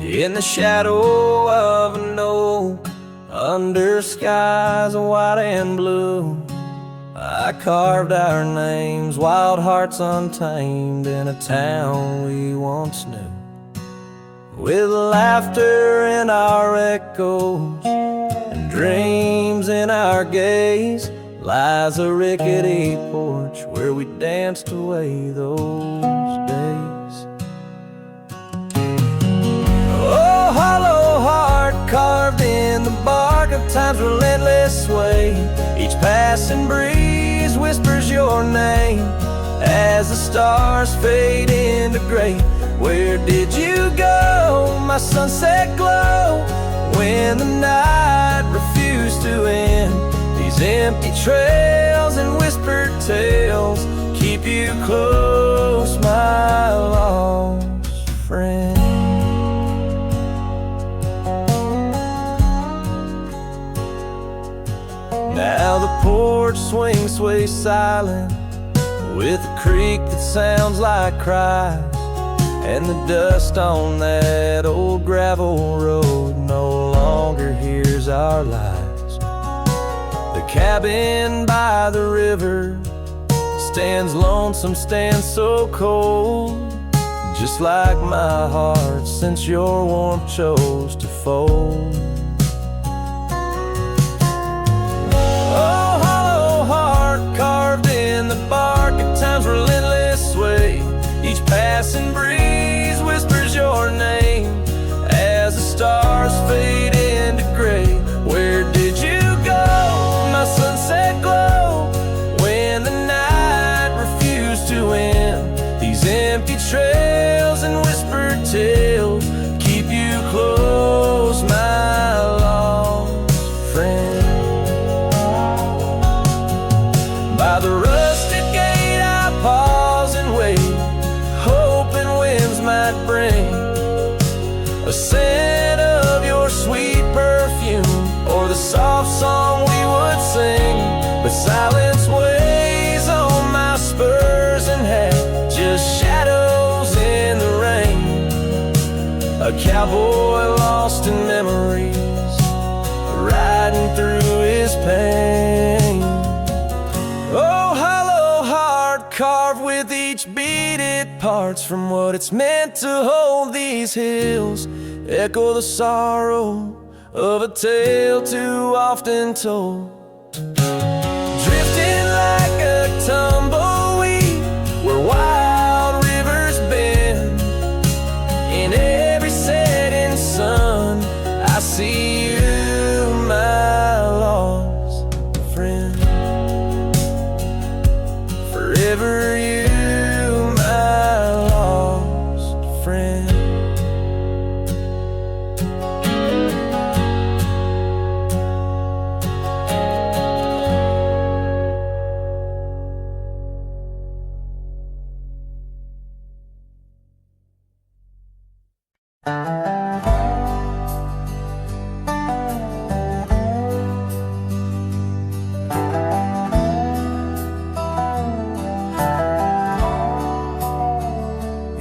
In the shadow of an oak, under skies white and blue, I carved our names, wild hearts untamed, in a town we once knew. With laughter in our echoes and dreams in our gaze, lies a rickety porch where we danced away those days. Oh, hollow heart carved in the bark of time's relentless sway, each passing breeze whispers your name as the stars fade into gray. Where did you go, my sunset glow, when the night refused to end? These empty trails and whispered tales keep you close, my lost friend. Now the porch swings, sways silent, with a creak that sounds like cries, and the dust on that old gravel road no longer hears our lies. The cabin by the river stands lonesome, stands so cold, just like my heart since your warmth chose to fold. Oh, hollow heart carved in the bark at time's relentless sway, each passing breeze whispers your name as the stars fade into gray. Where did you go, my sunset glow, when the night refused to end? These empty trails and whispered tales keep you close, my lost friend. By the rusted gate I pause and wait, hoping winds might bring a scent of your sweet perfume, or the soft song we would sing. But silence weighs on my spurs and hat, just shadows in the rain. A cowboy lost in memories, riding through his pain. Oh, hollow heart carved with each beat it parts from what it's meant to hold. These hills echo the sorrow of a tale too often told, drifting like a tumbleweed where wild rivers bend. In every setting sun I see you, my lost friend. Forever you, my lost friend.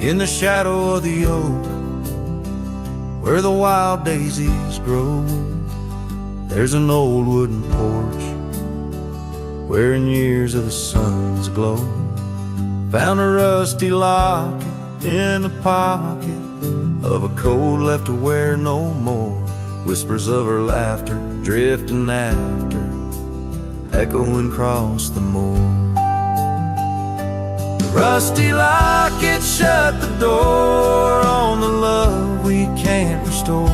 In the shadow of the oak, where the wild daisies grow, there's an old wooden porch where in years of the sun's glow found a rusty locket in the pocket of a coat left to wear no more. Whispers of her laughter drifting after, echoing across the moor. Rusty locket shut the door on the love we can't restore.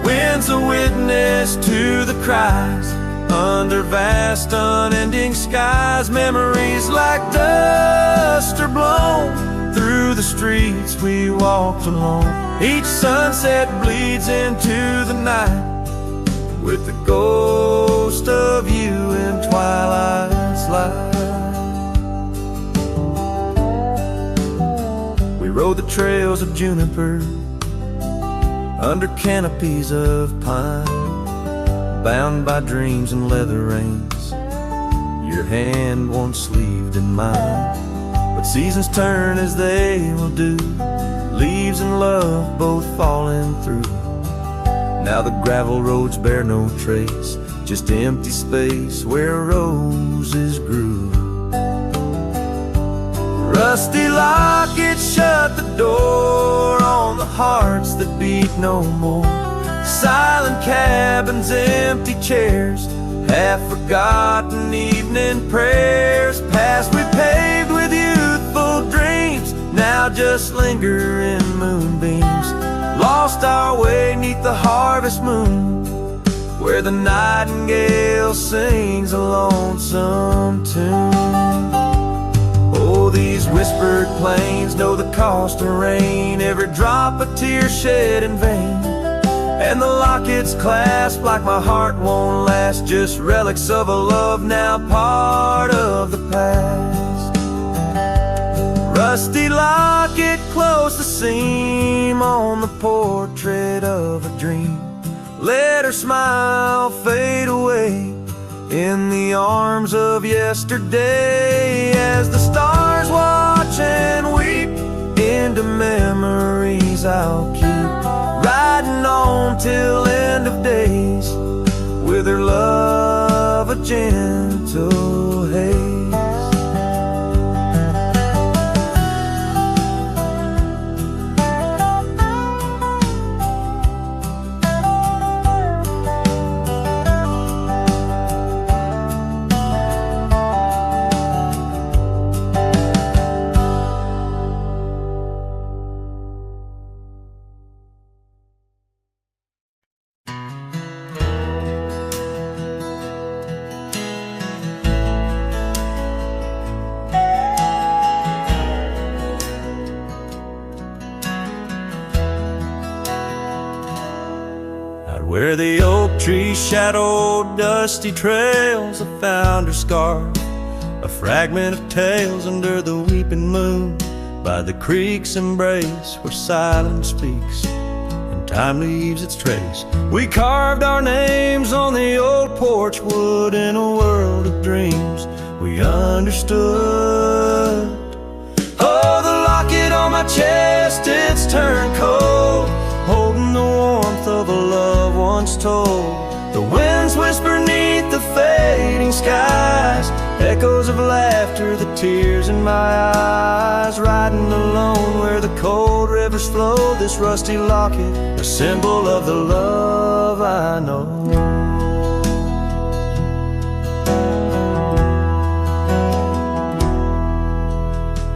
Wind's a witness to the cries under vast unending skies. Memories like dust are blown through the streets we walked alone. Each sunset bleeds into the night with the ghost of you in twilight's light. We rode the trails of juniper under canopies of pine, bound by dreams and leather reins, your hand once sleeved in mine. but seasons turn as they will do, leaves and love both falling through. Now the gravel roads bear no trace, just empty space where roses grew. Rusty Locket shut the door on the hearts that beat no more. Silent cabins, empty chairs, half-forgotten evening prayers. Past we paved with youthful dreams, now just linger in moonbeams. Lost our way 'neath the harvest moon, where the nightingale sings a lonesome tune. Oh, these whispered plains know the cost of rain, every drop a tear shed in vain. And the lockets clasp like my heart won't last, just relics of a love now part of the past. Rusty locket close the seam on the portrait of a dream. Let her smile fade away in the arms of yesterday, as the stars watch and weep into memories I'll keep, riding on till end of days with her love a gentle haze. Where the oak tree shadowed dusty trails, I found her scarf, a fragment of tales under the weeping moon, by the creek's embrace where silence speaks and time leaves its trace. We carved our names on the old porch wood in a world of dreams we understood. Oh, the locket on my chest, it's turned cold, holding the warmth of a love once told. The winds whisper 'neath the fading skies, echoes of laughter, the tears in my eyes. Riding alone where the cold rivers flow, this rusty locket, a symbol of the love I know.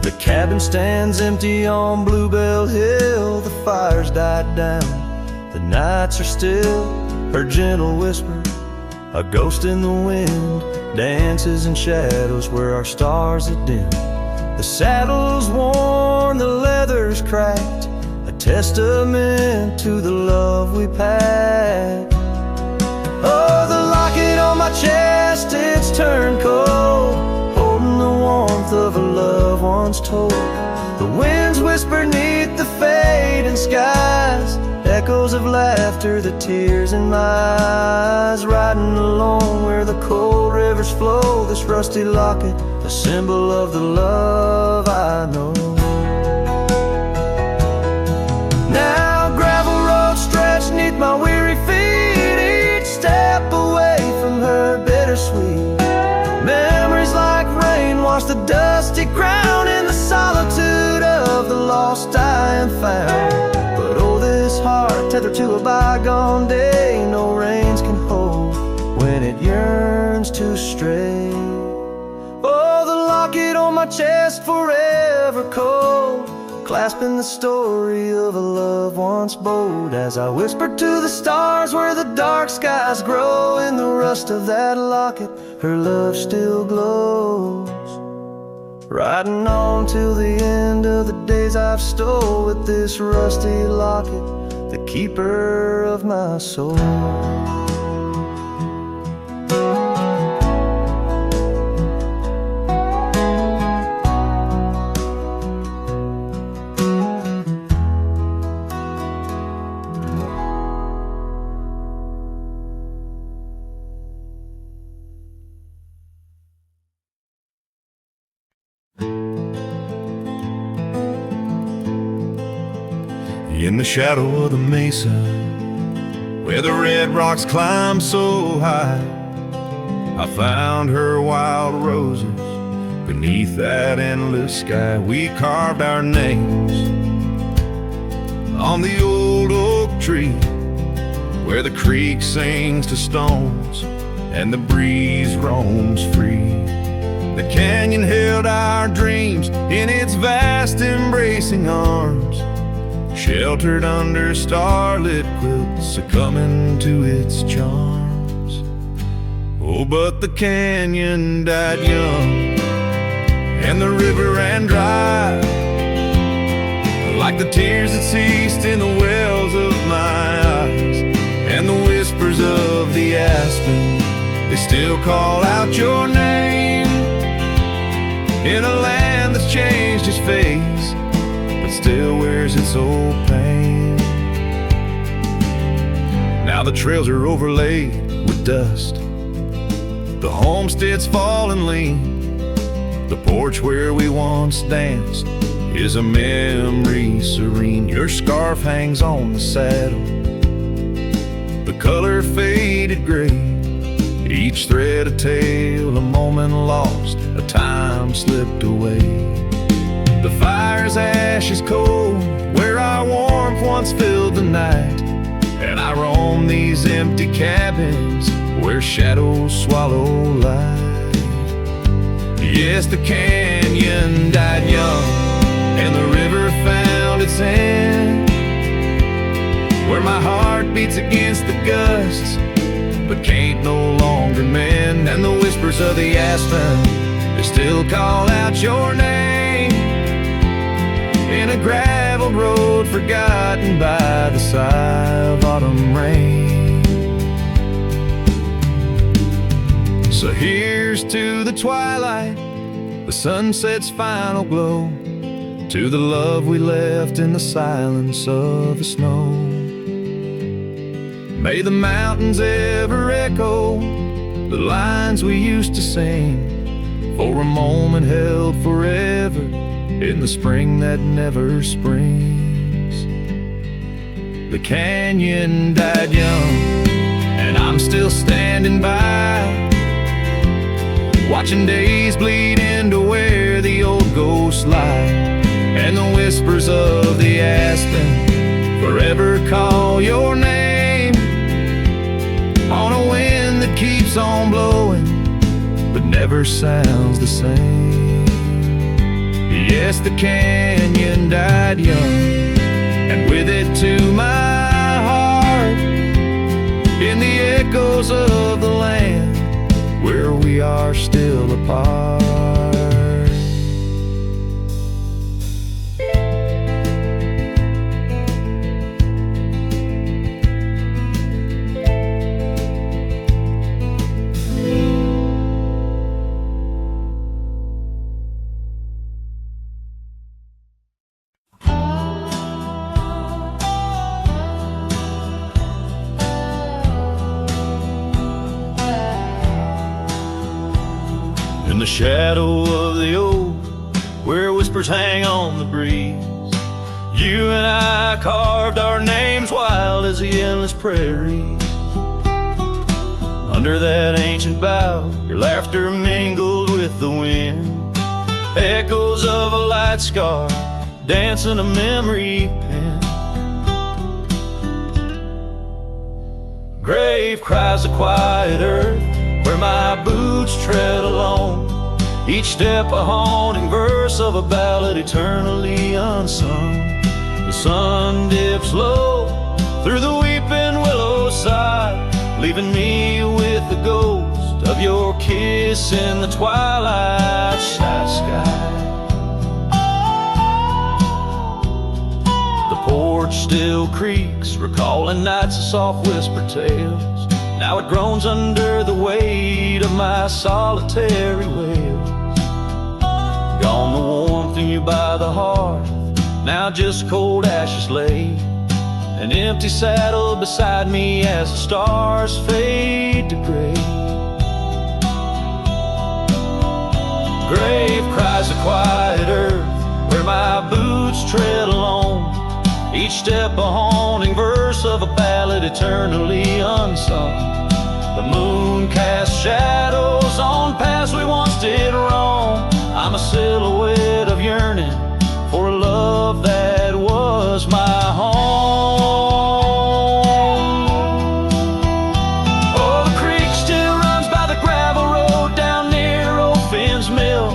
The cabin stands empty on Bluebell Hill, the fire's died down, the nights are still. Her gentle whisper, a ghost in the wind, dances in shadows where our stars are dim. The saddle's worn, the leather's cracked, a testament to the love we packed. Oh, the locket on my chest, it's turned cold, holding the warmth of a love once told. The winds whisper 'neath the fading skies, echoes of laughter, the tears in my eyes. Riding alone where the cold rivers flow, this rusty locket, a symbol of the love I know. Now gravel roads stretch 'neath my weary feet, each step away from her bittersweet. Memories like rain wash the dusty ground in the solitude of the lost I am found. But oh, this heart tethered to a bygone day, no reins can hold when it yearns to stray. Oh, the locket on my chest forever cold, clasping the story of a love once bold. As I whisper to the stars where the dark skies grow, in the rust of that locket her love still glows. Riding on till the end of the days I've stole, with this rusty locket, the keeper of my soul. In the shadow of the mesa, where the red rocks climb so high, I found her wild roses beneath that endless sky. We carved our names on the old oak tree, where the creek sings to stones and the breeze roams free. The canyon held our dreams in its vast embracing arms, sheltered under starlit quilts, succumbing to its charms. Oh, but the canyon died young, and the river ran dry, like the tears that ceased in the wells of my eyes. And the whispers of the aspen, they still call out your name, in a land that's changed its face, but still wears its old pain. Now the trails are overlaid with dust, the homestead's fallen lean, the porch where we once danced is a memory serene. Your scarf hangs on the saddle, the color faded gray, each thread a tale, a moment lost, a time slipped away. The fire's ashes cold, where our warmth once filled the night, and I roam these empty cabins where shadows swallow light. Yes, the canyon died young, and the river found its end, where my heart beats against the gusts, but can't no longer mend. And the whispers of the aspen, they still call out your name, in a gravel road forgotten by the sigh of autumn rain. So here's to the twilight, the sunset's final glow, to the love we left in the silence of the snow. May the mountains ever echo the lines we used to sing, for a moment held forever in the spring that never springs. The canyon died young, and I'm still standing by, watching days bleed into where the old ghosts lie. And the whispers of the aspen forever call your name, on a wind that keeps on blowing but never sounds the same. Yes, the canyon died young, and with it to my heart, in the echoes of the land where we are still apart. In the shadow of the oak, where whispers hang on the breeze, you and I carved our names wild as the endless prairies. Under that ancient bough, your laughter mingled with the wind, echoes of a light scar dancing a memory pen. Grave cries the quiet earth, where my boots tread alone, each step a haunting verse of a ballad eternally unsung. The sun dips low through the weeping willow side, leaving me with the ghost of your kiss in the twilight sky. The porch still creaks, recalling nights of soft whispered tales. Now it groans under the weight of my solitary wails. Gone the warmth in you by the hearth, now just cold ashes lay, an empty saddle beside me as the stars fade to gray. Grave cries the quiet earth, where my boots tread alone, each step a haunting verse of a ballad eternally unsung. The moon casts shadows on paths we once did wrong. I'm a silhouette of yearning for a love that was my home. Oh, the creek still runs by the gravel road down near old Finn's mill.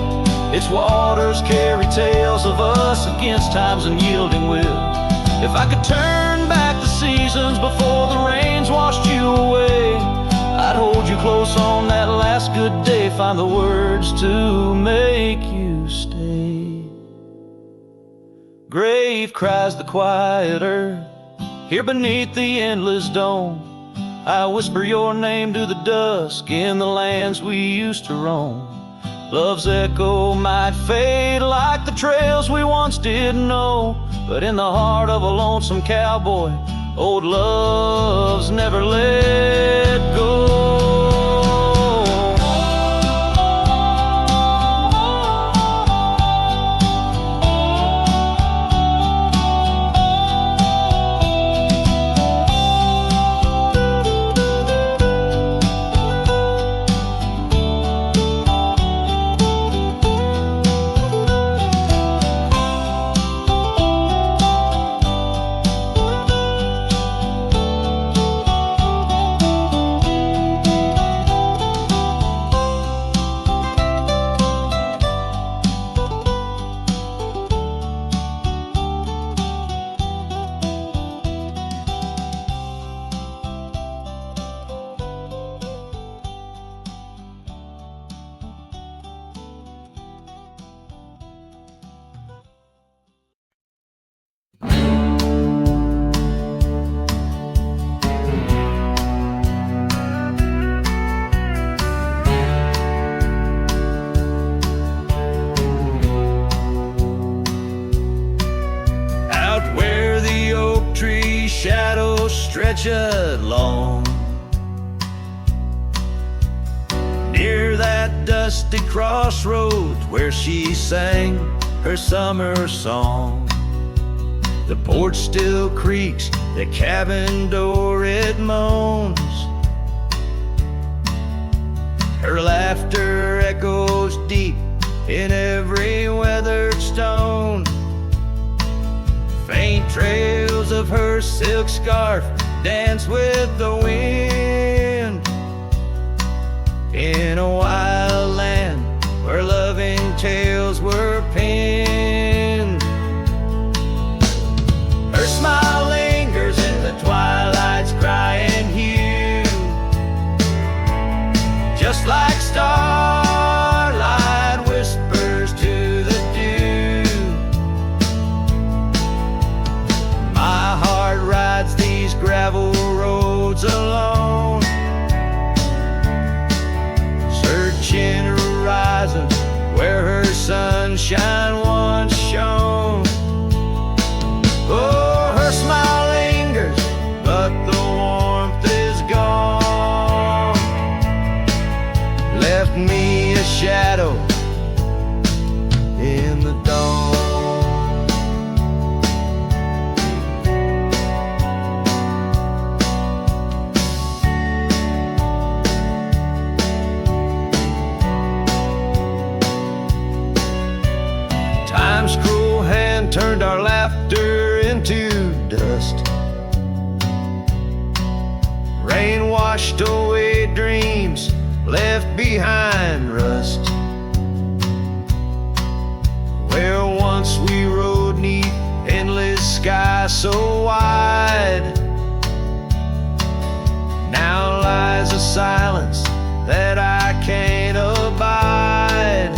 Its waters carry tales of us against time's unyielding will. If I could turn back the seasons before the rains washed you away, I'd hold you close on that last good day, find the words to make you stay. Grave cries the quiet earth, here beneath the endless dome. I whisper your name to the dusk in the lands we used to roam. Love's echo might fade like the trails we once did know, but in the heart of a lonesome cowboy, old love's never let go. Stretched long near that dusty crossroads where she sang her summer song. The porch still creaks, the cabin door it moans. Her laughter echoes deep in every weathered stone. Faint trails of her silk scarf dance with the wind in a wild land where loving tales were penned. Her smile lingers in the twilight's crying hue, just like starlight whispers to the dew. My heart rides these gravel roads alone, searching horizons where her sunshine once shone. Oh, her smile lingers, but the warmth is gone. Left me a shadow in the dawn. Time's cruel hand turned our laughter into dust. Rain washed away dreams, left behind rust. Where once we rode 'neath endless sky so wide, now lies a silence that I can't abide.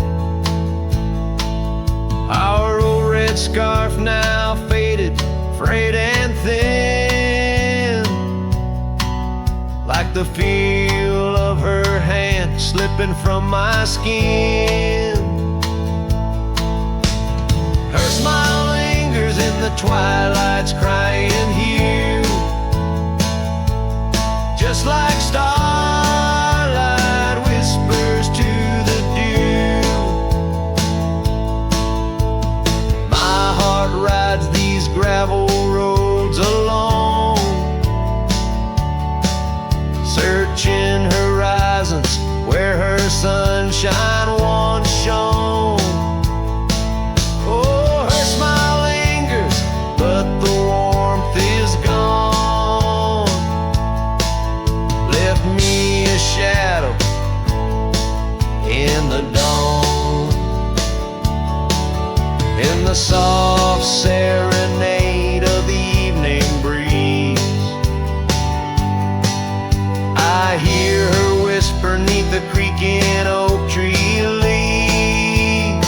Our old red scarf now faded, frayed and thin, like the feel of her hand slipping from my skin. Her smile lingers in the twilight's crying hue, just like starlight whispers to the dew. My heart rides these gravel roads in the soft serenade of the evening breeze. I hear her whisper 'neath the creaking oak tree leaves.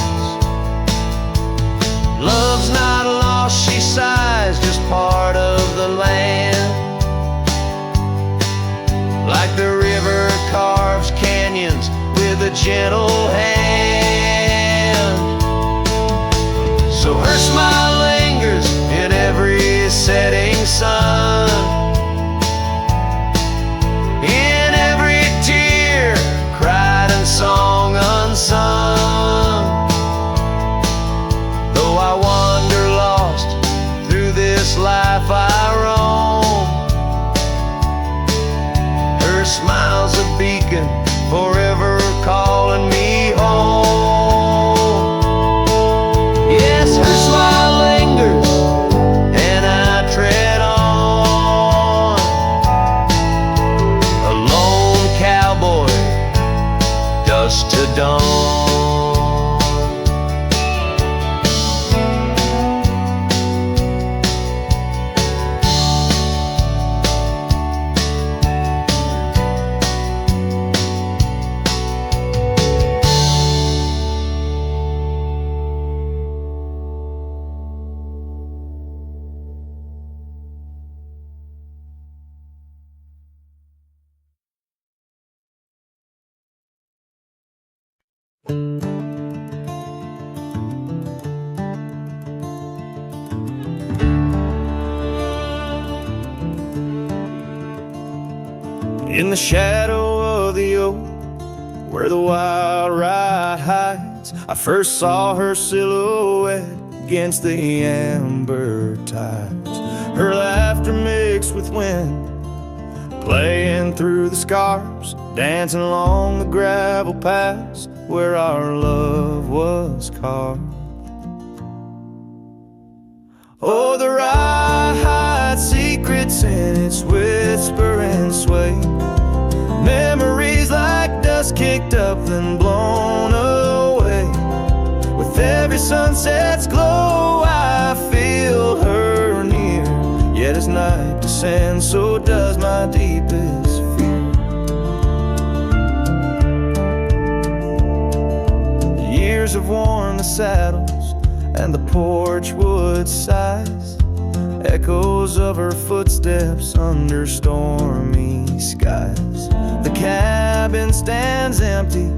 Love's not lost, she sighs, just part of the land. Like the river carves canyons with a gentle hand. So her smile lingers in every setting sun, in every tear cried and song unsung. Though I wander lost through this life I roam, her smile's a beacon forever calling me home. Yes, her smile lingers and I tread on, a lone cowboy, dusk to dawn. In the shadow of the oak, where the wild ride hides, I first saw her silhouette against the amber tides. Her laughter mixed with wind, playing through the scars, dancing along the gravel paths where our love was carved. Oh, the ride hides secrets in its whisper and sway. Memories like dust kicked up then blown away. With every sunset's glow I feel her near. Yet as night descends, so does my deepest fear. The years have worn the saddles and the porch wood sighs, echoes of her footsteps under stormy skies. The cabin stands empty,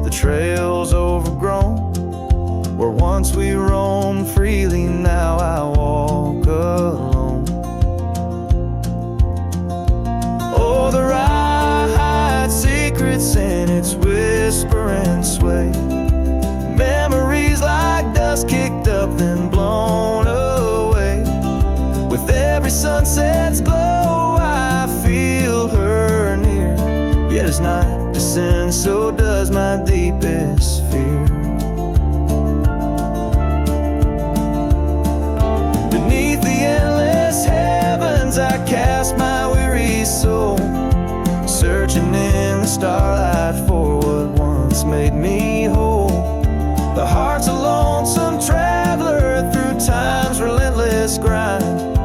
the trail's overgrown. Where once we roamed freely, now I walk alone. Oh, the ride hides secrets in its whisper and sway. Memories like dust kicked up then blown away. With every sunset's glow I feel her near. Yet as night descends, so does my deepest fear. Beneath the endless heavens I cast my weary soul, searching in the starlight for what once made me whole. The heart's a lonesome traveler through time's relentless grind,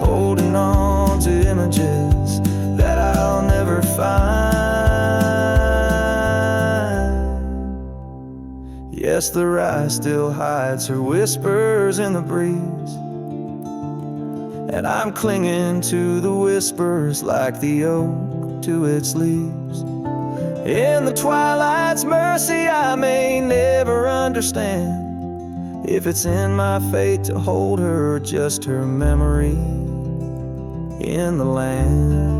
holding on to images that I'll never find. Yes, the rye still hides her whispers in the breeze, and I'm clinging to the whispers like the oak to its leaves. In the twilight's mercy I may never understand if it's in my fate to hold her or just her memory in the land.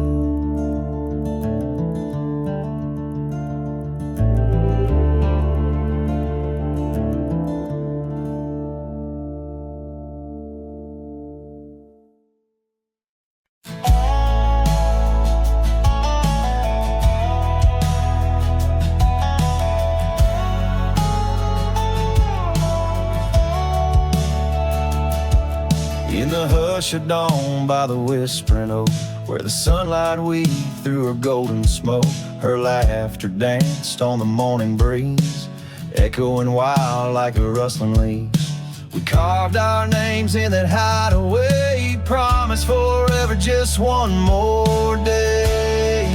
In the hush of dawn by the whispering oak, where the sunlight weaved through her golden smoke, her laughter danced on the morning breeze, echoing wild like a rustling leaves. We carved our names in that hideaway, promised forever, just one more day.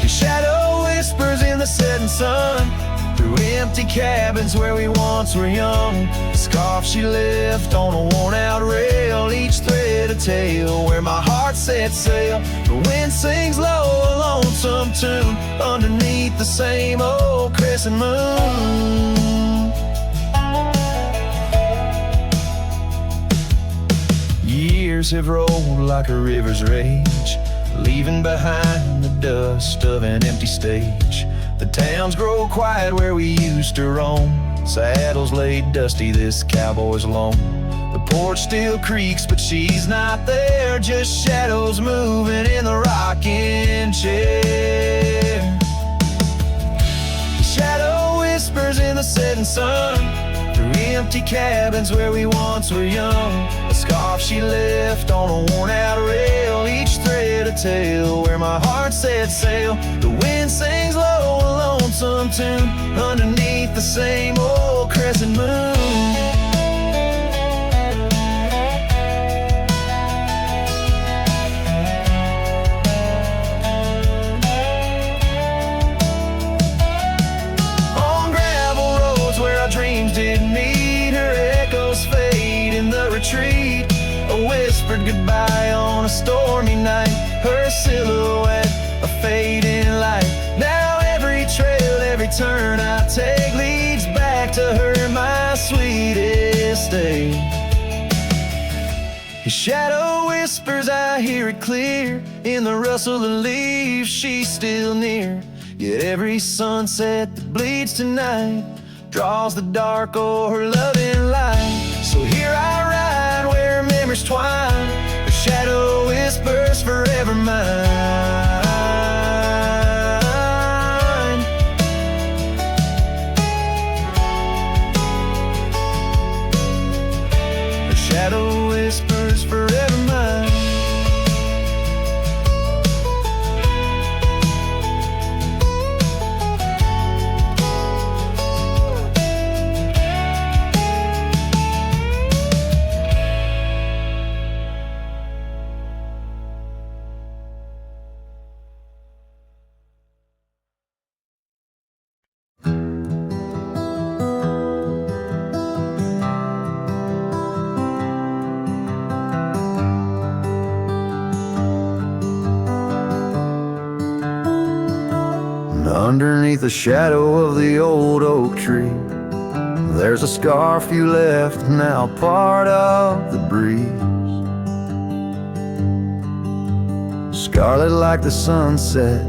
Your shadow whispers in the setting sun, through empty cabins where we once were young. The scarf she left on a worn-out rail, each thread a tale where my heart set sail. The wind sings low, a lonesome tune, underneath the same old crescent moon. Years have rolled like a river's rage, leaving behind the dust of an empty stage. The towns grow quiet where we used to roam, saddles laid dusty, this cowboy's alone. The porch still creaks, but she's not there, just shadows moving in the rocking chair. The shadow whispers in the setting sun, through empty cabins where we once were young. A scarf she left on a worn-out rail, each thread a tale where my heart set sail. The wind sings low, a lonesome tune, underneath the same old crescent moon. On gravel roads where our dreams didn't meet, her echoes fade in the retreat. A whispered goodbye on a stormy night, her silhouette a fading light. Now every trail, every turn I take leads back to her, my sweetest day. Your shadow whispers, I hear it clear, in the rustle of leaves, she's still near. Yet every sunset that bleeds tonight draws the dark o'er her loving light. So here I ride where memories twine, her shadow whispers forever mine. Her shadow whispers forever mine. Underneath the shadow of the old oak tree, there's a scarf you left, now part of the breeze. Scarlet like the sunset,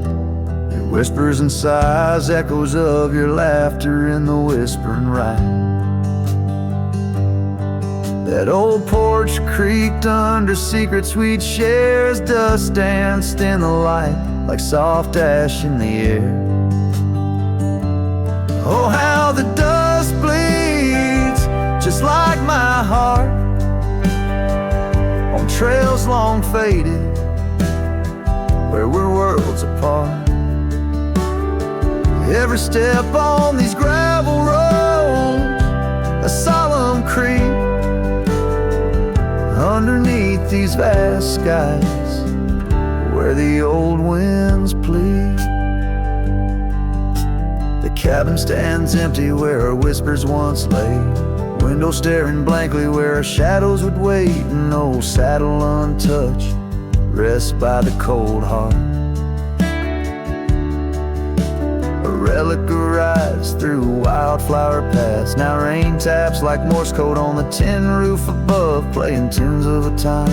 it whispers and sighs, echoes of your laughter in the whispering rhyme. That old porch creaked under secrets we'd share as dust danced in the light like soft ash in the air. Oh, how the dust bleeds, just like my heart, on trails long faded, where we're worlds apart. Every step on these gravel roads, a solemn creep, underneath these vast skies, where the old winds plead. The cabin stands empty where our whispers once lay, window staring blankly where our shadows would wait. An old saddle untouched rests by the cold heart, a relic arrives through wildflower paths. Now rain taps like Morse code on the tin roof above, playing tunes of a time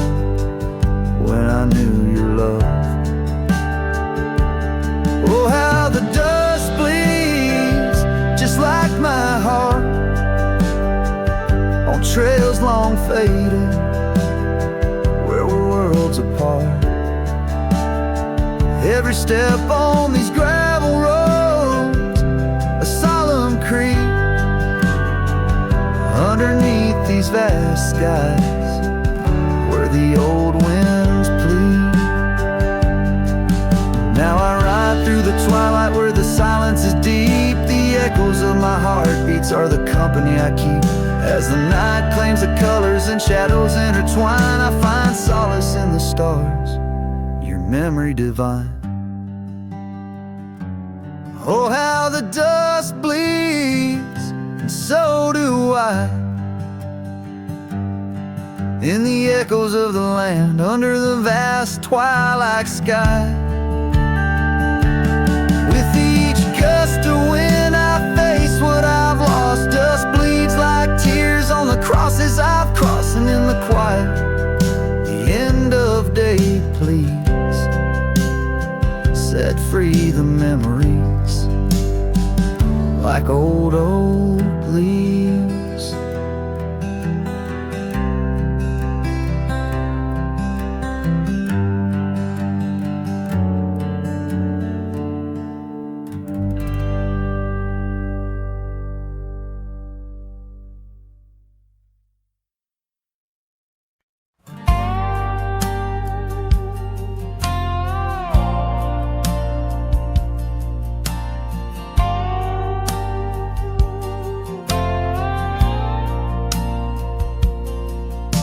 when I knew your love. Oh, how the dust bleeds, just like my heart, on trails long faded, where we're worlds apart. Every step on these gravel roads, a solemn creep, underneath these vast skies, where the old winds plead. Now I ride through the twilight where the silence is deep. The echoes of my heartbeats are the company I keep. As the night claims the colors and shadows intertwine, I find solace in the stars, your memory divine. Oh, how the dust bleeds, and so do I, in the echoes of the land, under the vast twilight sky. With each gust of wind I face what I've lost. Dust bleeds like tears on the crosses I've crossed, and in the quiet, the end of day please set free the memories like old leaves.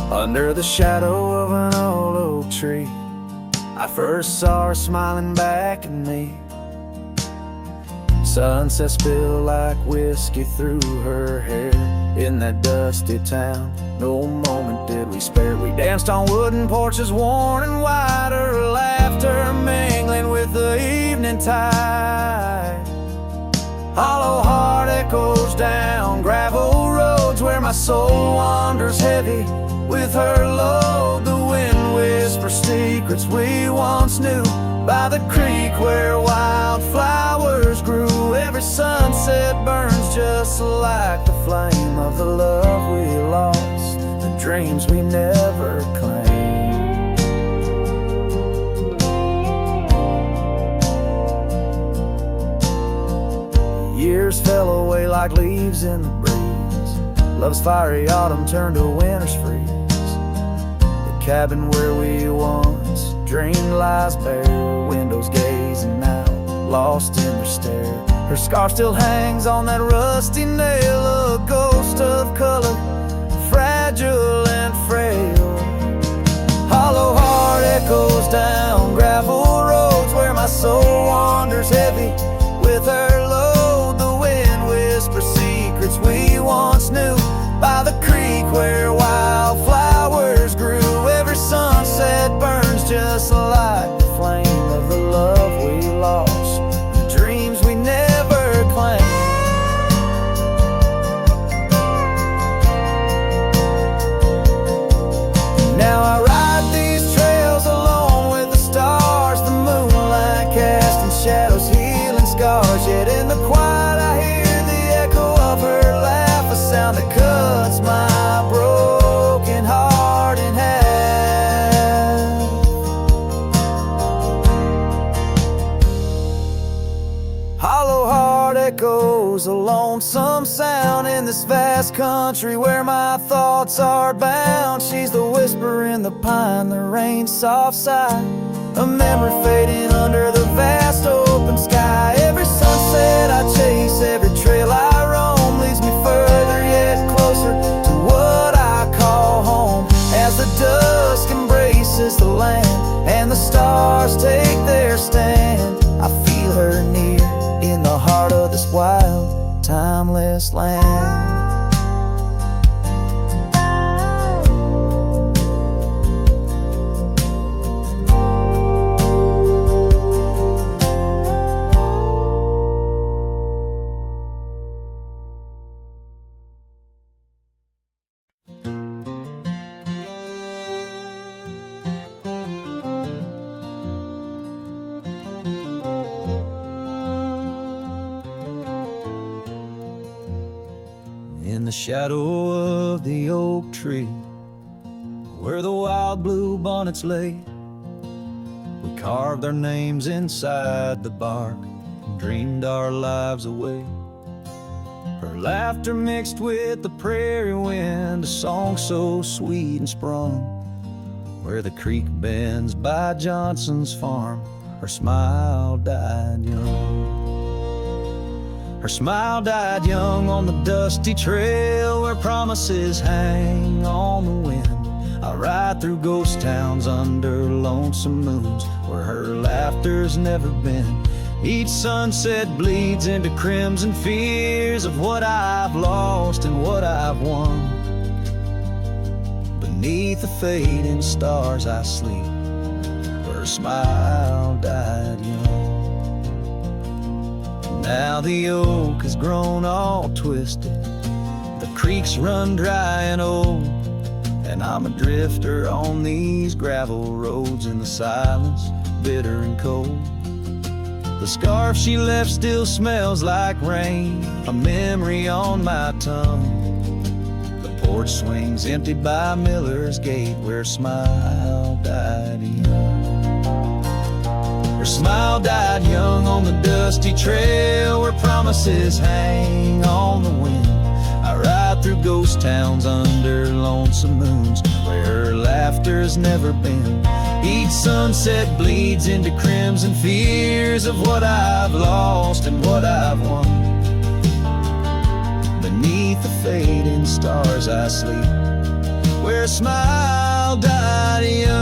Under the shadow of an old oak tree, I first saw her smiling back at me. Sunset spilled like whiskey through her hair. In that dusty town, no moment did we spare. We danced on wooden porches worn and wide, her laughter mingling with the evening tide. Hollow heart echoes down gravel roads where my soul wanders heavy with her load. The wind whispers secrets we once knew by the creek where wildflowers grew. Every sunset burns just like the flame of the love we lost, the dreams we never claimed. Years fell away like leaves in the breeze. Love's fiery autumn turned to winter's freeze. The cabin where we once dreamed lies bare, windows gazing out, lost in their stare. Her scarf still hangs on that rusty nail, a ghost of color, fragile and frail. Hollow heart echoes down gravel roads where my soul wanders heavy with her load. The wind whispers secrets we once knew by the creek where wildflowers grew. Every sunset burns just like the flame of the love we lost, the dreams we never claimed. Now I ride these trails alone with the stars, the moonlight casting shadows, healing scars. Yet in the quiet I hear the echo of her laugh, a sound that cuts my broken heart in half. Hollow heart echoes a lonesome sound in this vast country where my thoughts are bound. She's the whisper in the pine, the rain's soft sigh, a memory fading under the vast open sky. Every sunset I chase, every trail I roam leads me further yet closer to what I call home. As the dusk embraces the land and the stars take their stand, I feel her near in the heart of this wild, timeless land. In the shadow of the oak tree, where the wild blue bonnets lay, we carved our names inside the bark and dreamed our lives away. Her laughter mixed with the prairie wind, a song so sweet and sprung, where the creek bends by Johnson's farm, her smile died young. Her smile died young on the dusty trail where promises hang on the wind. I ride through ghost towns under lonesome moons where her laughter's never been. Each sunset bleeds into crimson fears of what I've lost and what I've won. Beneath the fading stars I sleep, where her smile died young. Now the oak has grown all twisted, the creeks run dry and old, and I'm a drifter on these gravel roads in the silence, bitter and cold. The scarf she left still smells like rain, a memory on my tongue. The porch swings empty by Miller's Gate where her smile died young. Her smile died young on the dusty trail where promises hang on the wind. I ride through ghost towns under lonesome moons where her laughter's never been. Each sunset bleeds into crimson fears of what I've lost and what I've won. Beneath the fading stars I sleep, where a smile died young.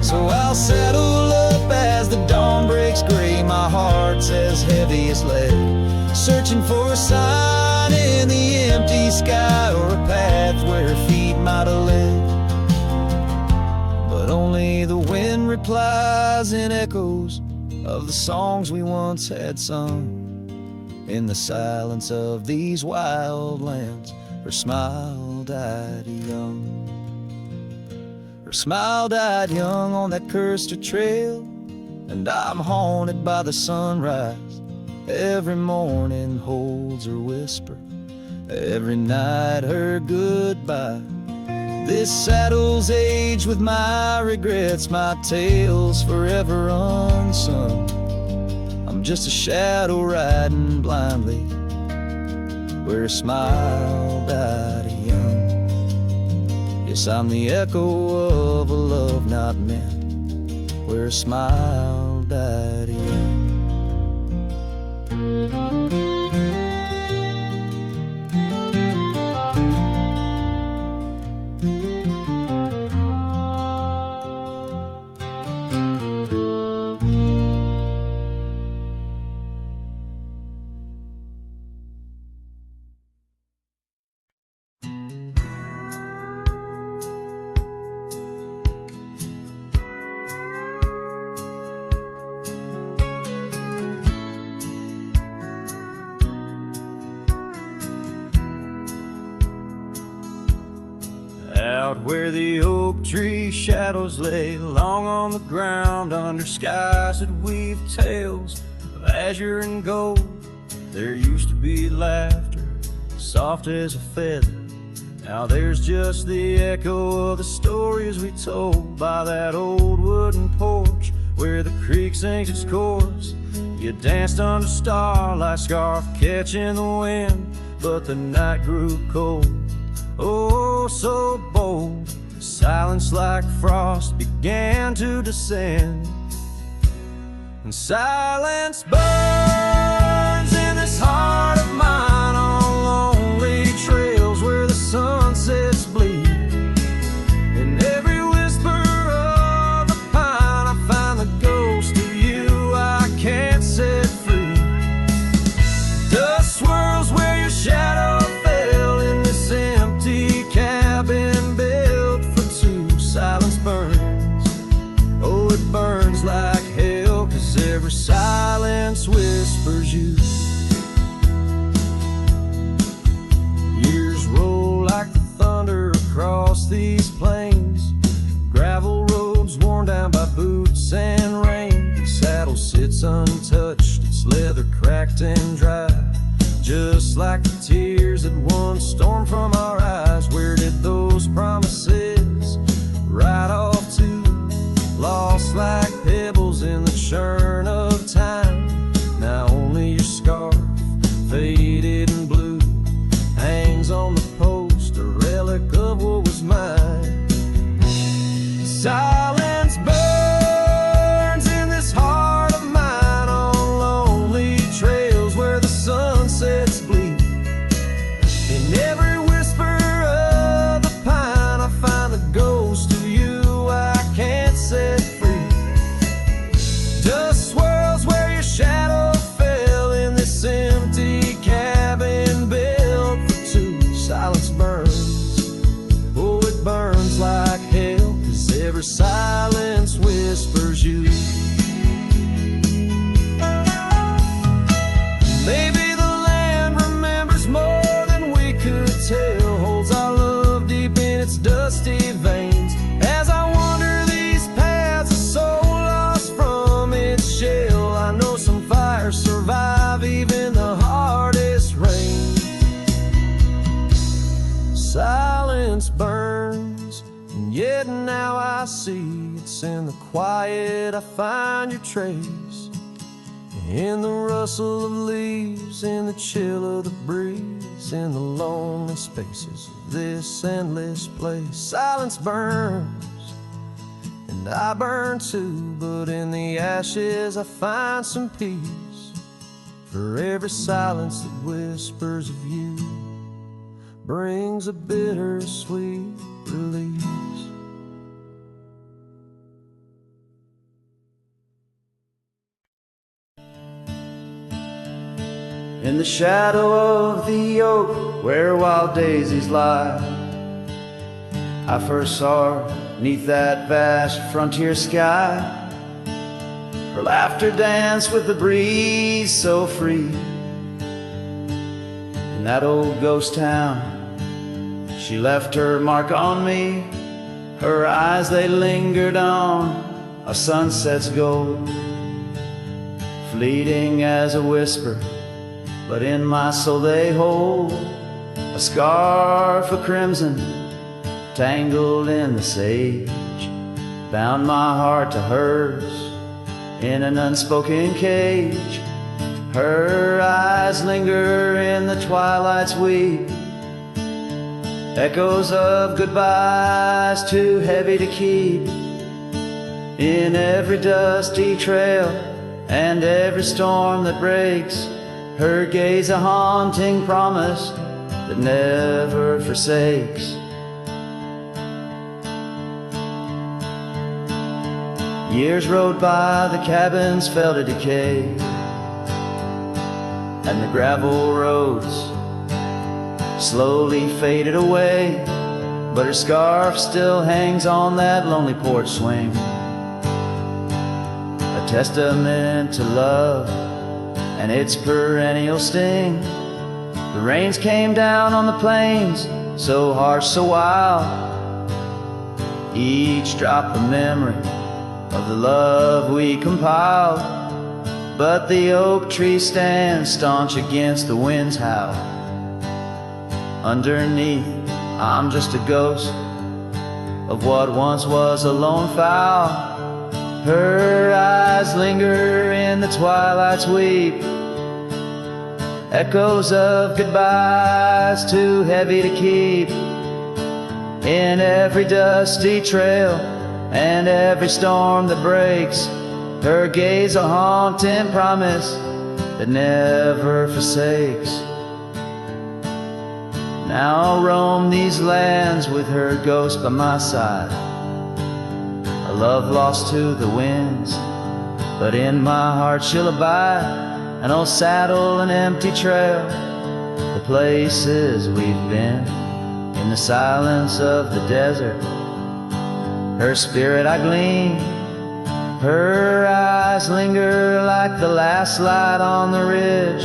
So I'll settle up as the dawn breaks gray, my heart's as heavy as lead, searching for a sign in the empty sky or a path where her feet might have led. But only the wind replies in echoes of the songs we once had sung. In the silence of these wild lands, her smile died young. Her smile died young on that cursed trail, and I'm haunted by the sunrise. Every morning holds her whisper, every night her goodbye. This saddle's aged with my regrets, my tale's forever unsung. I'm just a shadow riding blindly where her smile died young. Yes, I'm the echo of a love not meant, where her smile died young. Out where the oak tree shadows lay long on the ground, under skies that weave tales of azure and gold, there used to be laughter soft as a feather. Now there's just the echo of the stories we told by that old wooden porch where the creek sings its chorus. You danced under starlight, scarf catching the wind, but the night grew cold, oh so bold. Silence like frost began to descend, and silence burns in this heart of mine on lonely trails where the sunsets bleed. In every whisper of the pine I find the ghost of you I can't set free. Dust swirls where your shadow fell in this empty cabin built for two. Silence burns, oh it burns like hell, 'cause every silence whispers you. Years roll like the thunder across these plains, gravel roads worn down by boots and rain. The saddle sits untouched, its leather cracked and dry, just like the tears that once stormed from our eyes. Where did those promises ride off to? Lost like pebbles in the churn of time. Now only your scarf, faded and blue, hangs on the post, a relic of what was mine. Silence burns in this heart of mine on lonely tale holds our love deep in its dusty veins. As I wander these paths, a soul lost from its shell, I know some fires survive even the hardest rain. Silence burns, and yet now I see it's in the quiet I find your trace. In the rustle of leaves, in the chill of the breeze, in the lonely spaces of this endless place. Silence burns, and I burn too, but in the ashes I find some peace. For every silence that whispers of you brings a bittersweet release. In the shadow of the oak where wild daisies lie, I first saw her 'neath that vast frontier sky. Her laughter danced with the breeze so free. In that old ghost town, she left her mark on me. Her eyes, they lingered on a sunset's gold, fleeting as a whisper, but in my soul they hold a scarf of crimson tangled in the sage, bound my heart to hers in an unspoken cage. Her eyes linger in the twilight's weep, echoes of goodbyes too heavy to keep. In every dusty trail and every storm that breaks, her gaze a haunting promise that never forsakes. Years rode by, the cabins fell to decay, and the gravel roads slowly faded away. But her scarf still hangs on that lonely porch swing, a testament to love and its perennial sting. The rains came down on the plains, so harsh, so wild, each drop a memory of the love we compiled. But the oak tree stands staunch against the wind's howl. Underneath, I'm just a ghost of what once was a lone fowl. Her eyes linger in the twilight's weep, echoes of goodbyes too heavy to keep. In every dusty trail and every storm that breaks, her gaze a haunting promise that never forsakes. Now I'll roam these lands with her ghost by my side, a love lost to the winds, but in my heart she'll abide. An old saddle, an empty trail, the places we've been, in the silence of the desert, her spirit I glean. Her eyes linger like the last light on the ridge,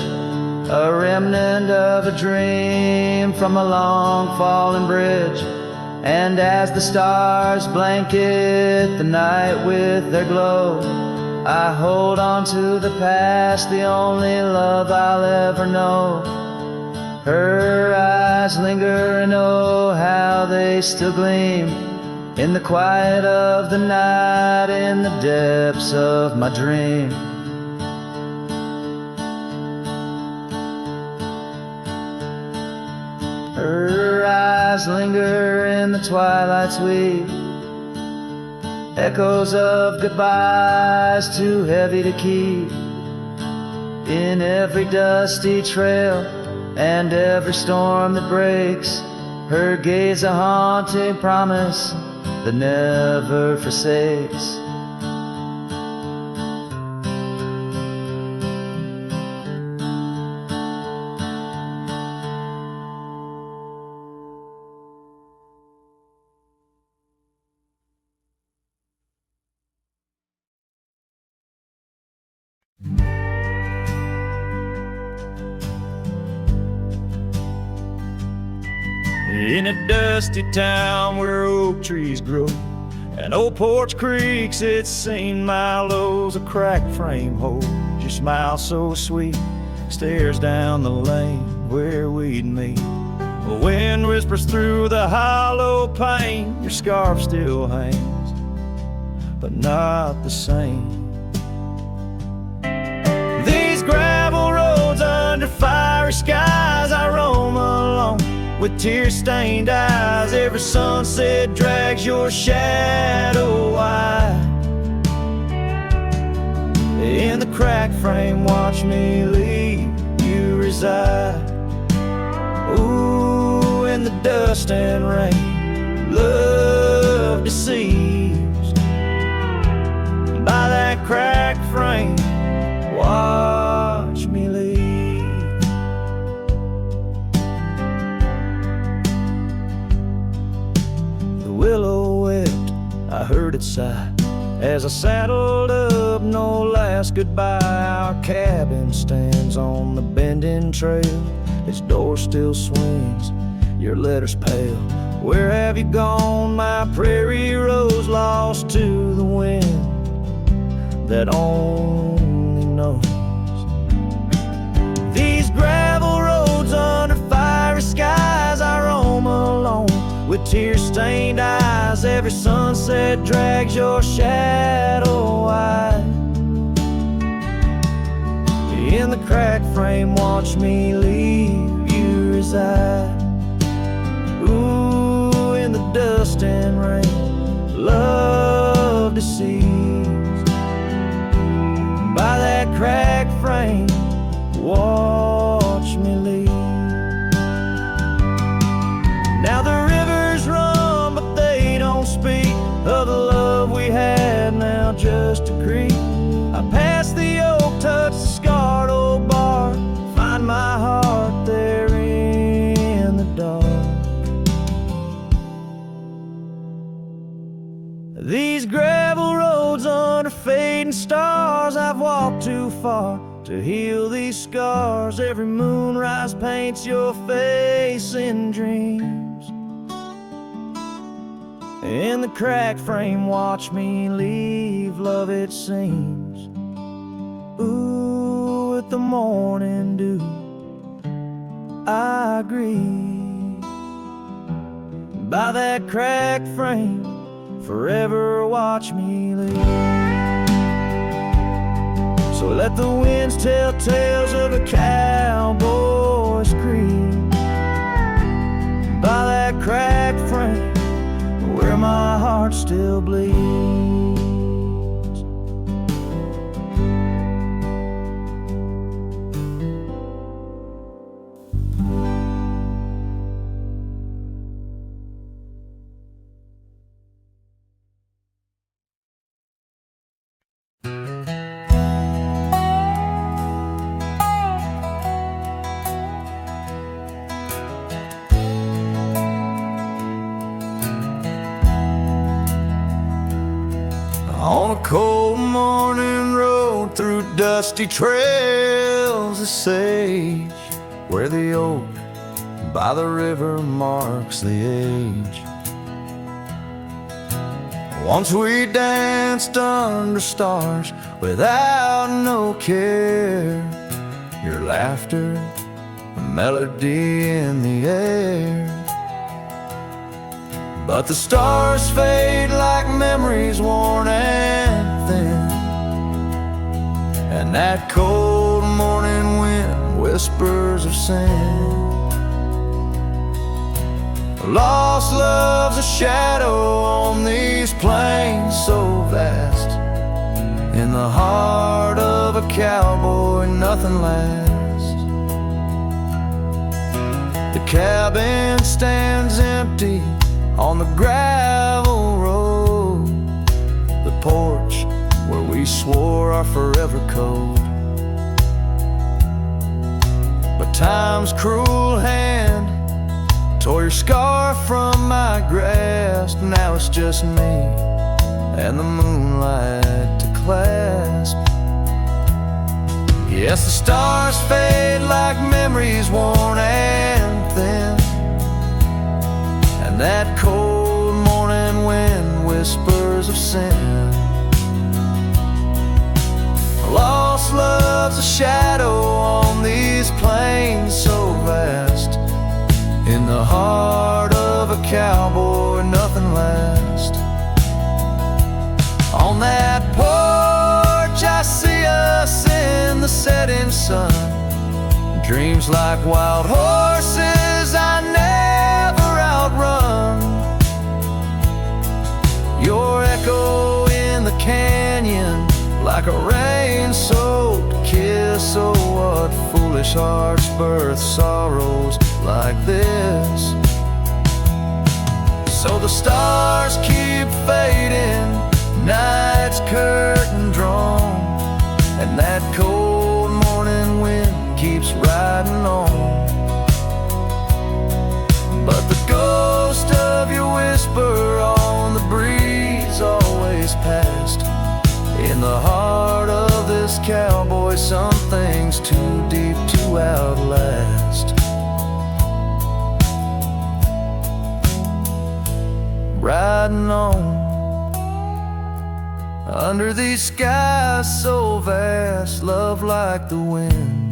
a remnant of a dream from a long fallen bridge. And as the stars blanket the night with their glow, I hold on to the past, the only love I'll ever know. Her eyes linger and oh, how they still gleam in the quiet of the night, in the depths of my dream. Her eyes linger in the twilight's weep, echoes of goodbyes too heavy to keep. In every dusty trail and every storm that breaks, her gaze a haunting promise that never forsakes. In a dusty town where oak trees grow and old porch creaks, it's seen my lows. A cracked frame holds your smile so sweet, stares down the lane where we'd meet. The wind whispers through the hollow pane, your scarf still hangs, but not the same. These gravel roads under fiery skies, I roam alone with tear-stained eyes. Every sunset drags your shadow wide. In the cracked frame, watch me leave you reside. Ooh, in the dust and rain, love deceives. By that cracked frame, watch me leave. The willow wept, I heard it sigh as I saddled up, no last goodbye. Our cabin stands on the bending trail, its door still swings, your letters pale. Where have you gone, my prairie rose, lost to the wind that only knows? These gravel roads under fiery skies, I roam alone with tear-stained eyes. Every sunset drags your shadow wide. In the cracked frame, watch me leave you reside. Ooh, in the dust and rain, love deceives. By that cracked frame, watch me leave. Now the rivers run, but they don't speak of the love we had, now just a creek. I pass the oak, touch the scarred old bar, find my heart there in the dark. These gravel roads under fading stars, I've walked too far to heal these scars. Every moonrise paints your face in dreams. In the cracked frame, watch me leave, love it seems. Ooh, with the morning dew, I agree. By that cracked frame, forever watch me leave. So let the winds tell tales of a cowboy's creed. By that cracked frame, where my heart still bleeds. On a cold morning road through dusty trails of sage, where the oak by the river marks the age. Once we danced under stars without no care, your laughter, a melody in the air. But the stars fade like memories worn and thin, and that cold morning wind whispers of sin. Lost love's a shadow on these plains so vast. In the heart of a cowboy, nothing lasts. The cabin stands empty on the gravel road, the porch where we swore our forever code. But time's cruel hand tore your scarf from my grasp. Now it's just me and the moonlight to clasp. Yes, the stars fade like memories worn and thin, and that cold morning wind whispers of sin. Lost love's a shadow on these plains so vast. In the heart of a cowboy, nothing lasts. On that porch I see us in the setting sun. Dreams like wild horses I never outrun. Your echo in the canyon like a rain-soaked kiss. Oh, what foolish hearts birth sorrows like this. So the stars keep fading, night's curtain drawn, and that cold morning wind keeps riding on. But the ghost of your whisper on the breeze always past. In the heart of this cowboy, some things too deep to outlast. Riding on under these skies so vast, love like the wind.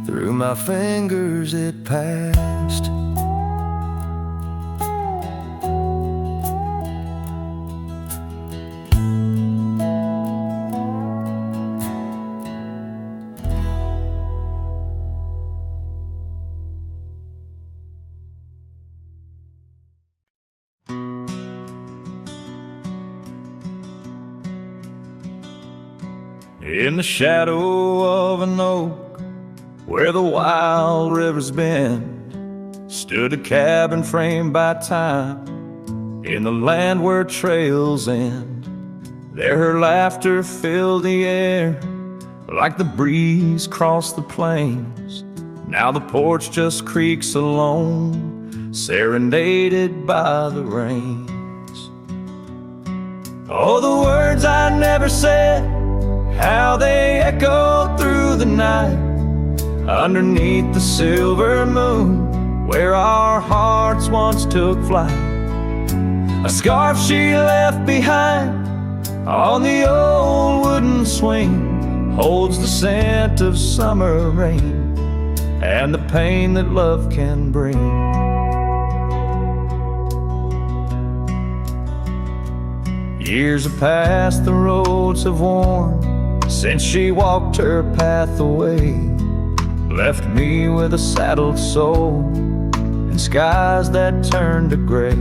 Through my fingers it passed. In the shadow of an oak, where the wild rivers bend, stood a cabin framed by time, in the land where trails end. There her laughter filled the air, like the breeze crossed the plains. Now the porch just creaks alone, serenaded by the rains. Oh, the words I never said, how they echoed through the night, underneath the silver moon, where our hearts once took flight. A scarf she left behind on the old wooden swing holds the scent of summer rain and the pain that love can bring. Years have passed, the roads have worn since she walked her path away, left me with a saddled soul and skies that turn to gray.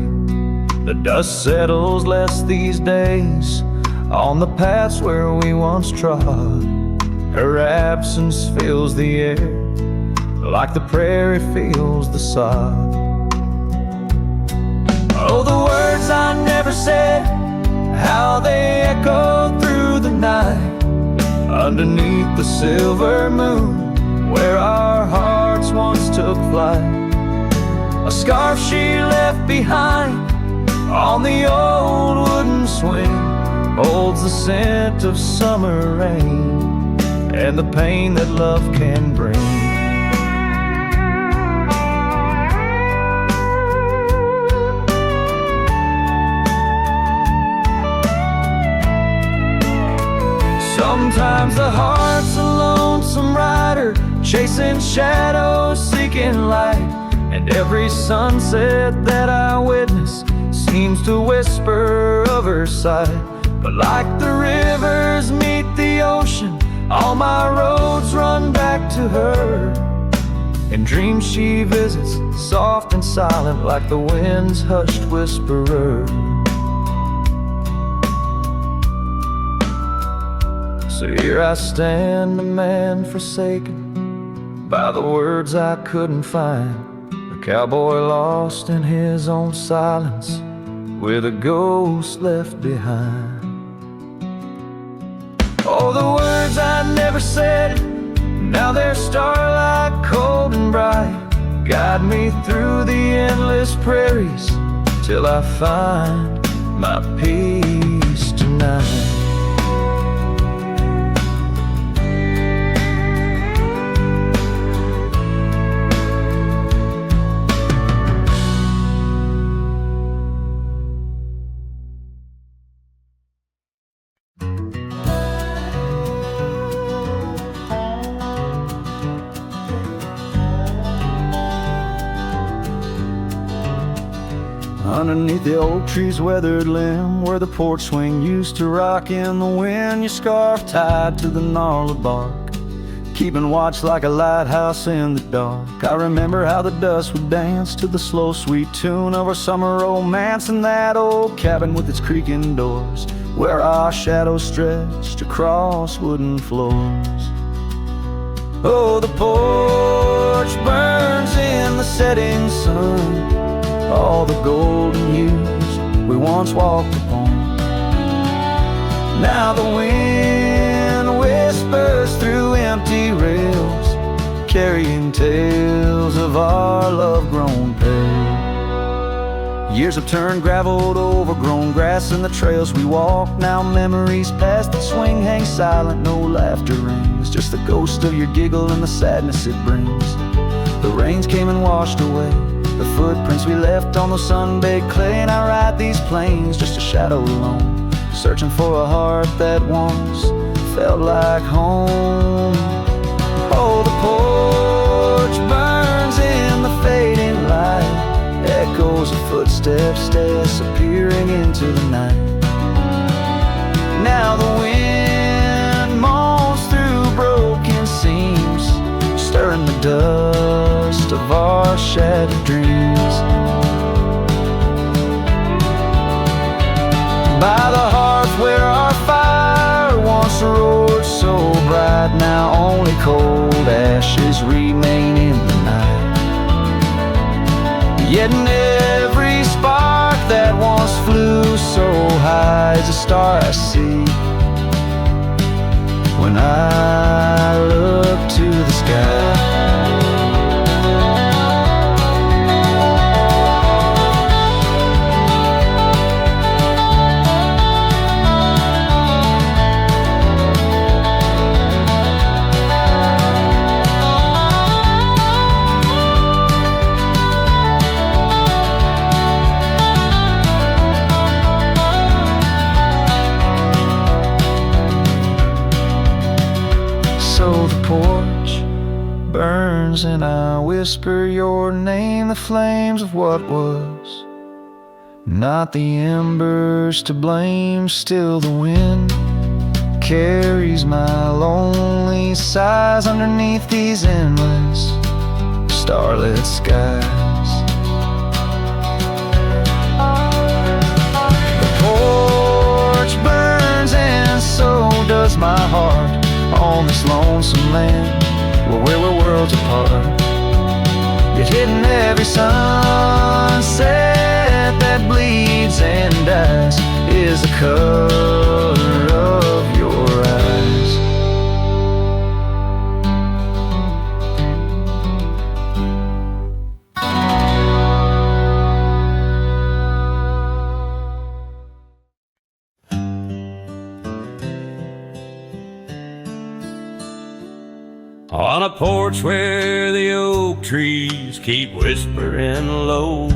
The dust settles less these days on the paths where we once trod. Her absence fills the air like the prairie feels the sod. Oh, the words I never said, how they echoed through the night, underneath the silver moon, where our hearts once took flight. A scarf she left behind on the old wooden swing holds the scent of summer rain and the pain that love can bring. Sometimes the heart's a lonesome rider, chasing shadows, seeking light, and every sunset that I witness seems to whisper of her sight. But like the rivers meet the ocean, all my roads run back to her. In dreams she visits, soft and silent, like the wind's hushed whisperer. So here I stand, a man forsaken by the words I couldn't find, a cowboy lost in his own silence, with a ghost left behind. Oh, the words I never said, now they're starlight, cold and bright, guide me through the endless prairies till I find my peace tonight. Underneath the oak tree's weathered limb, where the porch swing used to rock in the wind, your scarf tied to the gnarled bark, keeping watch like a lighthouse in the dark. I remember how the dust would dance to the slow sweet tune of our summer romance in that old cabin with its creaking doors, where our shadows stretched across wooden floors. Oh, the porch burns in the setting sun, all the golden years we once walked upon. Now the wind whispers through empty rails, carrying tales of our love-grown pale. Years have turned gravel to overgrown grass, and the trails we walk, now memories past that swing hang silent, no laughter rings, just the ghost of your giggle and the sadness it brings. The rains came and washed away the footprints we left on the sun-baked clay, and I ride these plains just a shadow alone, searching for a heart that once felt like home. Oh, the porch burns in the fading light, echoes of footsteps disappearing into the night. Now the wind moans through broken seams, stirring the dust of our shattered dreams. By the hearth where our fire once roared so bright, now only cold ashes remain in the night. Yet in every spark that once flew so high is a star I see when I look to the sky. And I whisper your name, the flames of what was, not the embers to blame. Still the wind carries my lonely sighs underneath these endless starlit skies. The porch burns and so does my heart on this lonesome land where we're worlds apart. Yet hidden every sunset that bleeds and dies is the color of your eyes. On a porch where the oak trees keep whispering low,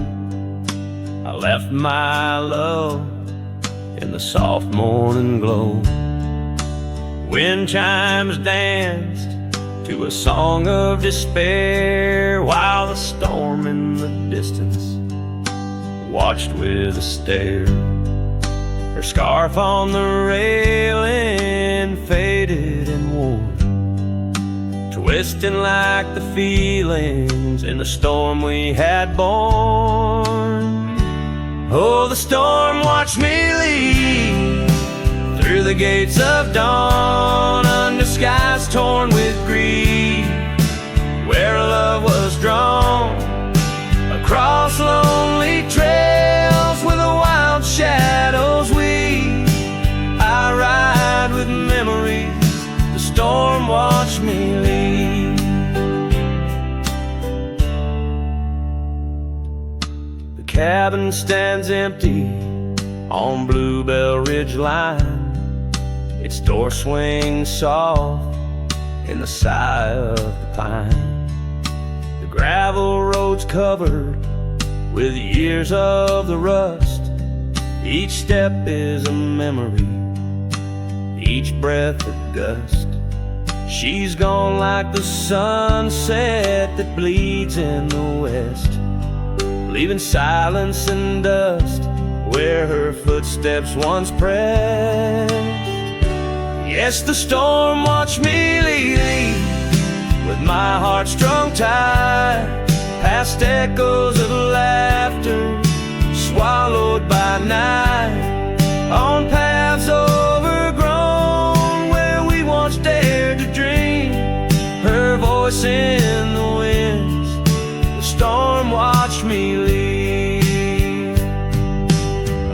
I left my love in the soft morning glow. Wind chimes danced to a song of despair, while the storm in the distance watched with a stare. Her scarf on the railing faded and wore, twisting like the feelings in the storm we had borne. Oh, the storm watched me leave through the gates of dawn, under skies torn with grief, where love was drawn, across lonely trails where the wild shadows weave. I ride with memories, the storm watched me leave. The cabin stands empty on Bluebell Ridge line, its door swings soft in the sigh of the pine. The gravel road's covered with years of the rust, each step is a memory, each breath a gust. She's gone like the sunset that bleeds in the west, leaving silence and dust where her footsteps once pressed. Yes, the storm watched me leave with my heart strung tight, past echoes of laughter swallowed by night, on paths overgrown where we once dared to dream. Her voice in the winds, the storm watched me leave.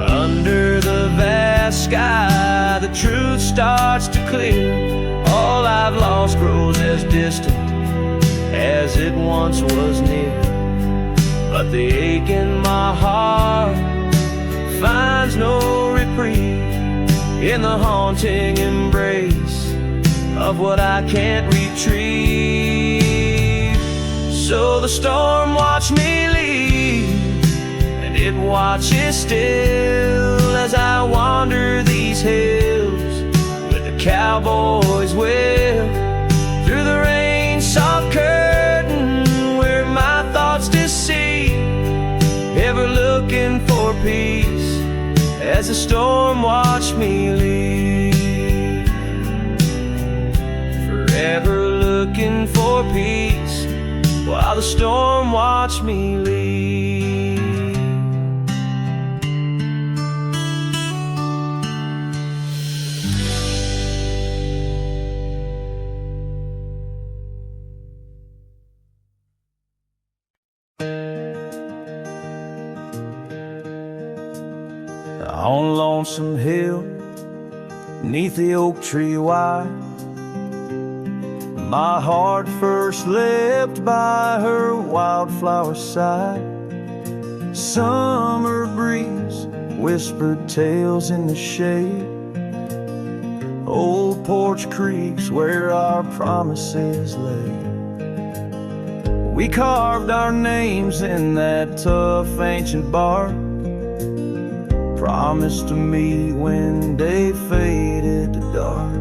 Under the vast sky, the truth starts to clear. All I've lost grows as distant as it once was near. But the ache in my heart finds no reprieve in the haunting embrace of what I can't retrieve. So the storm watched me leave, and it watches still as I wander these hills with the cowboy's will. Through the rain soft curtain where my thoughts deceive, ever looking for peace as the storm watched me leave. Forever looking for peace while the storm watched me leave. On Lonesome Hill, neath the oak tree wide, my heart first leapt by her wildflower side. Summer breeze whispered tales in the shade, old porch creeks where our promises lay. We carved our names in that tough ancient bark, promised to meet when day faded to dark.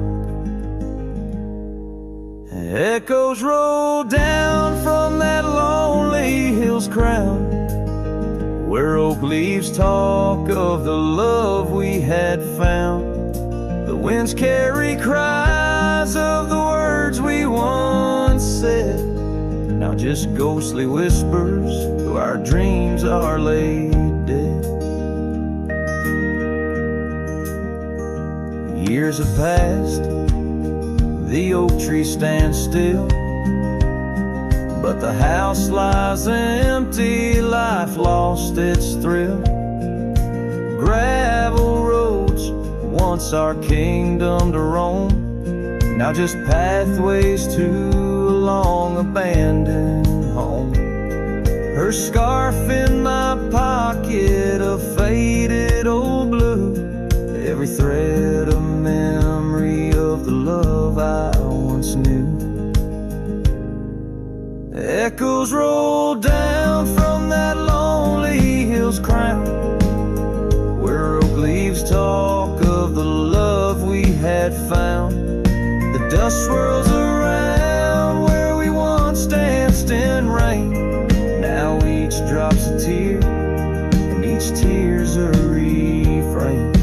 Echoes rolled down from that lonely hill's crown, where oak leaves talk of the love we had found. The winds carry cries of the words we once said, now just ghostly whispers though our dreams are laid dead. Years have passed, the oak tree stands still, but the house lies empty, life lost its thrill. Gravel roads, once our kingdom to roam, now just pathways to a long abandoned home. Her scarf in my pocket, a faded old blue, every thread a memory of the love I once knew. Echoes roll down from that lonely hill's crown, where oak leaves talk of the love we had found. The dust swirls around where we once danced in rain, now each drop's a tear, and each tear's a refrain.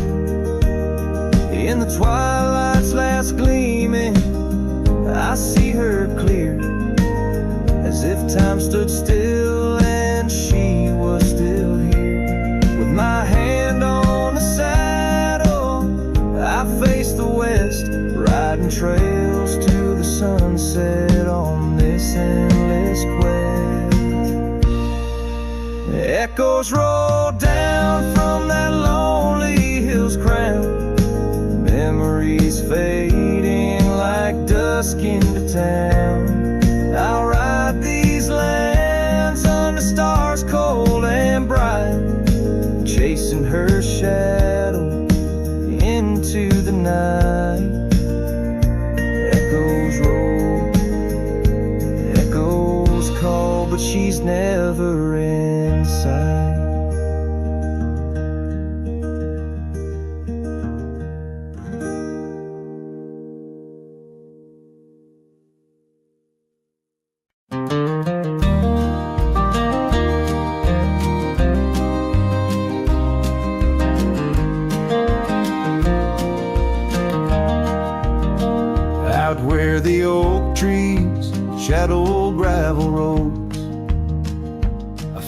In the twilight's last gleaming, I see her clear, as if time stood still and she was still here. With my hand on the saddle, I face the west, riding trails to the sunset on this endless quest. Echoes roll down from that lonely hill's crown, memories fading like dusk into town. I'll ride these lands under stars cold and bright, chasing her shadow into the night. Echoes roll, echoes call, but she's never in sight.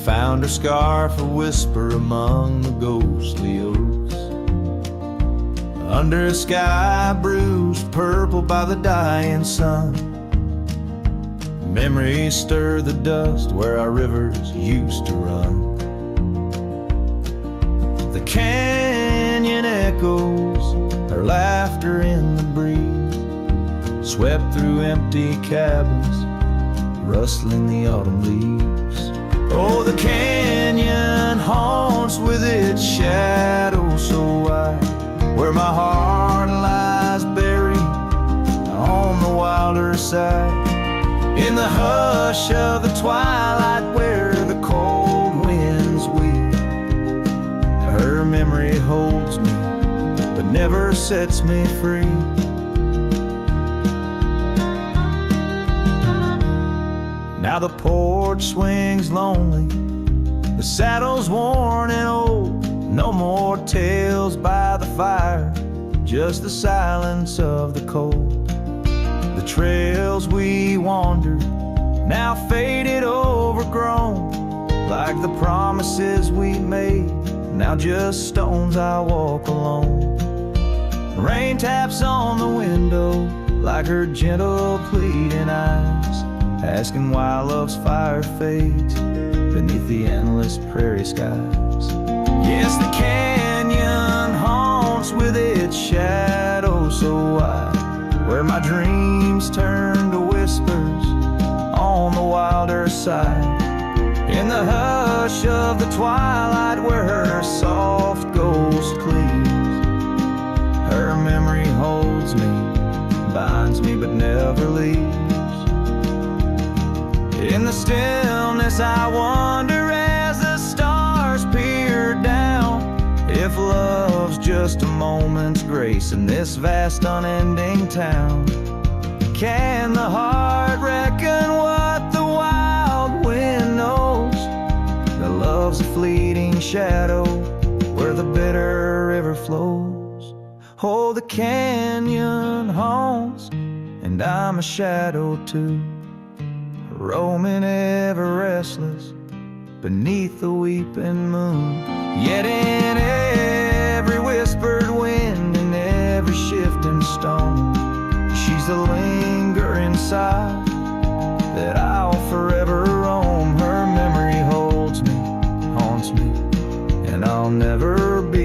found her scarf a whisper among the ghostly oaks. Under a sky bruised purple by the dying sun, memories stir the dust where our rivers used to run. The canyon echoes, her laughter in the breeze, swept through empty cabins, rustling the autumn leaves. Oh, the canyon haunts with its shadow so wide, where my heart lies buried on the wilder side. In the hush of the twilight where the cold winds weep, her memory holds me but never sets me free. Now the porch swings lonely, the saddle's worn and old. No more tales by the fire, just the silence of the cold. The trails we wandered, now faded, overgrown, like the promises we made, now just stones I walk alone. Rain taps on the window like her gentle pleading eyes, asking why love's fire fades beneath the endless prairie skies. Yes, the canyon haunts with its shadow so wide, where my dreams turn to whispers on the wilder side. In the hush of the twilight where her soft ghost cleaves, her memory holds me, binds me but never leaves. In the stillness I wonder as the stars peer down, if love's just a moment's grace in this vast unending town. Can the heart reckon what the wild wind knows? That love's a fleeting shadow where the bitter river flows. Oh, the canyon haunts, and I'm a shadow too, roaming ever restless beneath the weeping moon. Yet in every whispered wind and every shifting stone, she's the lingering sigh that I'll forever roam. Her memory holds me, haunts me, and I'll never be